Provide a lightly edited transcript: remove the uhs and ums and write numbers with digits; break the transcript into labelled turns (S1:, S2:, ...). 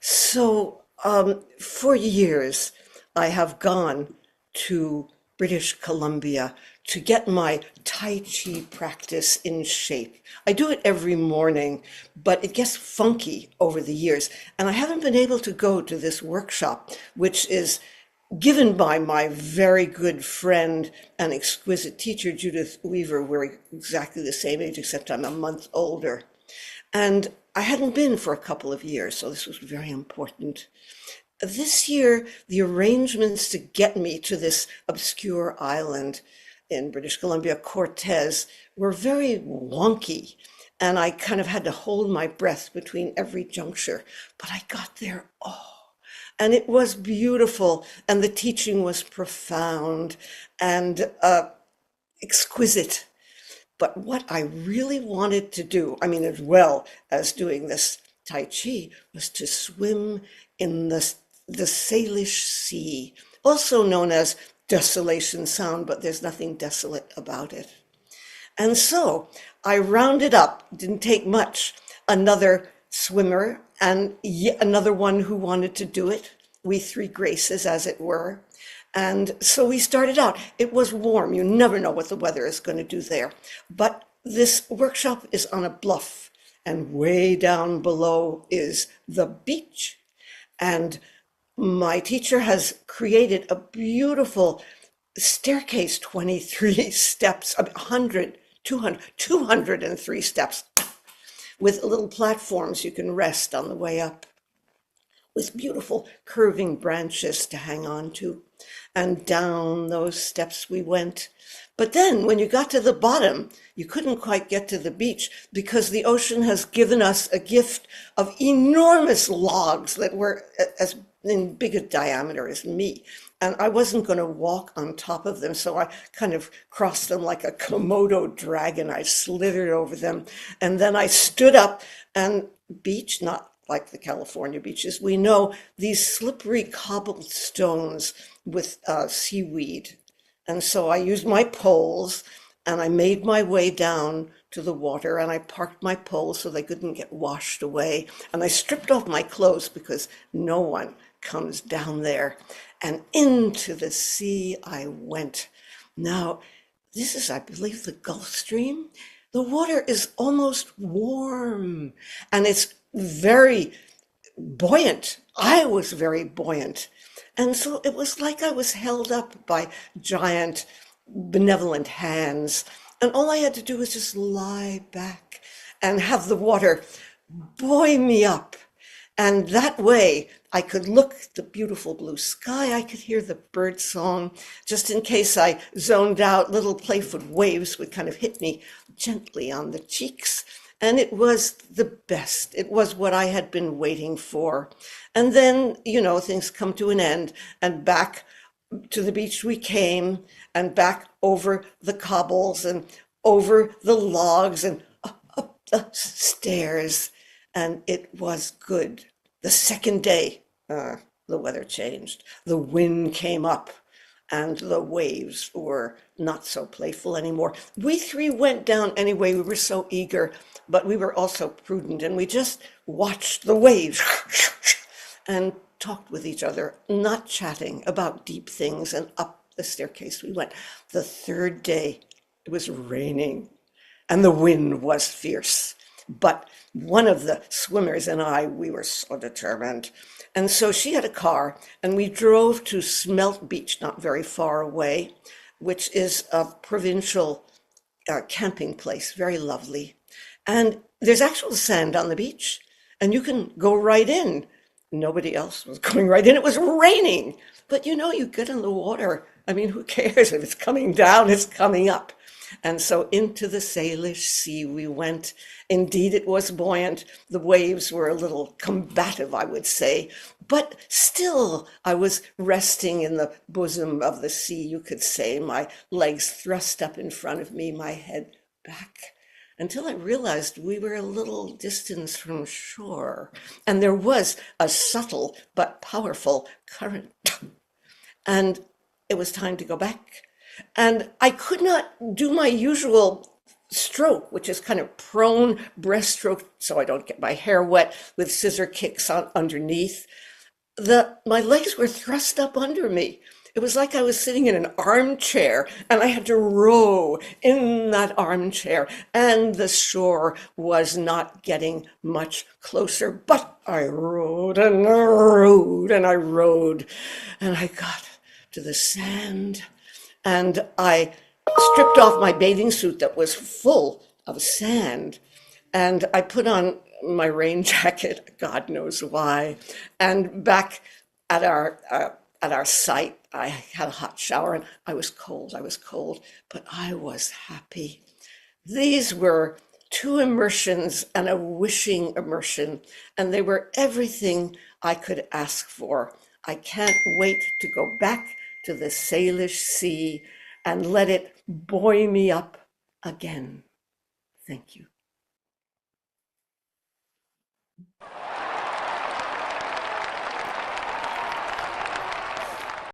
S1: For years, I have gone to British Columbia to get my Tai Chi practice in shape. I do it every morning, but it gets funky over the years. And I haven't been able to go to this workshop, which is given by my very good friend and exquisite teacher, Judith Weaver. We're exactly the same age, except I'm a month older. And I hadn't been for a couple of years, so this was very important. This year, the arrangements to get me to this obscure island in British Columbia, Cortez, were very wonky. And I kind of had to hold my breath between every juncture. But I got there, and it was beautiful. And the teaching was profound and exquisite. But what I really wanted to do, I mean, as well as doing this Tai Chi, was to swim in the Salish Sea, also known as Desolation Sound, but there's nothing desolate about it. And so I rounded up, didn't take much, another swimmer and yet another one who wanted to do it. We three graces, as it were. And so we started out. It was warm. You never know what the weather is going to do there. But this workshop is on a bluff, and way down below is the beach. And my teacher has created a beautiful staircase, 23 steps, 100, 200, 203 steps, with little platforms you can rest on the way up, with beautiful curving branches to hang on to. And down those steps we went. But then when you got to the bottom, you couldn't quite get to the beach because the ocean has given us a gift of enormous logs that were as in big a diameter as me. And I wasn't going to walk on top of them, so I kind of crossed them like a Komodo dragon. I slithered over them, and then I stood up, and beach, not like the California beaches, we know these slippery cobbled stones with seaweed. And so I used my poles and I made my way down to the water, and I parked my poles so they couldn't get washed away. And I stripped off my clothes because no one comes down there. And into the sea I went. Now, this is, I believe, the Gulf Stream. The water is almost warm and it's very buoyant. I was very buoyant. And so it was like I was held up by giant, benevolent hands. And all I had to do was just lie back and have the water buoy me up. And that way I could look at the beautiful blue sky. I could hear the bird song. Just in case I zoned out, little playful waves would kind of hit me gently on the cheeks. And it was the best. It was what I had been waiting for. And then, things come to an end, and back to the beach we came, and back over the cobbles and over the logs and up the stairs. And it was good. The second day, the weather changed. The wind came up and the waves were not so playful anymore. We three went down anyway. We were so eager, but we were also prudent, and we just watched the waves and talked with each other, not chatting about deep things, and up the staircase we went. The third day, it was raining and the wind was fierce. But one of the swimmers and I, we were so determined. And so she had a car, and we drove to Smelt Beach, not very far away, which is a provincial camping place, very lovely. And there's actual sand on the beach, and you can go right in. Nobody else was going right in. It was raining. But you get in the water. I mean, who cares if it's coming down, it's coming up. And so into the Salish Sea we went. Indeed, it was buoyant. The waves were a little combative, I would say, but still I was resting in the bosom of the sea, you could say, my legs thrust up in front of me, my head back, until I realized we were a little distance from shore, and there was a subtle but powerful current. And it was time to go back. And I could not do my usual stroke, which is kind of prone breaststroke, so I don't get my hair wet with scissor kicks on underneath. My legs were thrust up under me. It was like I was sitting in an armchair and I had to row in that armchair, and the shore was not getting much closer. But I rowed and I rowed and I rowed, and I got to the sand, and I stripped off my bathing suit that was full of sand, and I put on my rain jacket, God knows why. And back at our site, I had a hot shower, and I was cold. I was cold, but I was happy. These were two immersions and a wishing immersion, and they were everything I could ask for. I can't wait to go back to the Salish Sea and let it buoy me up again. Thank you.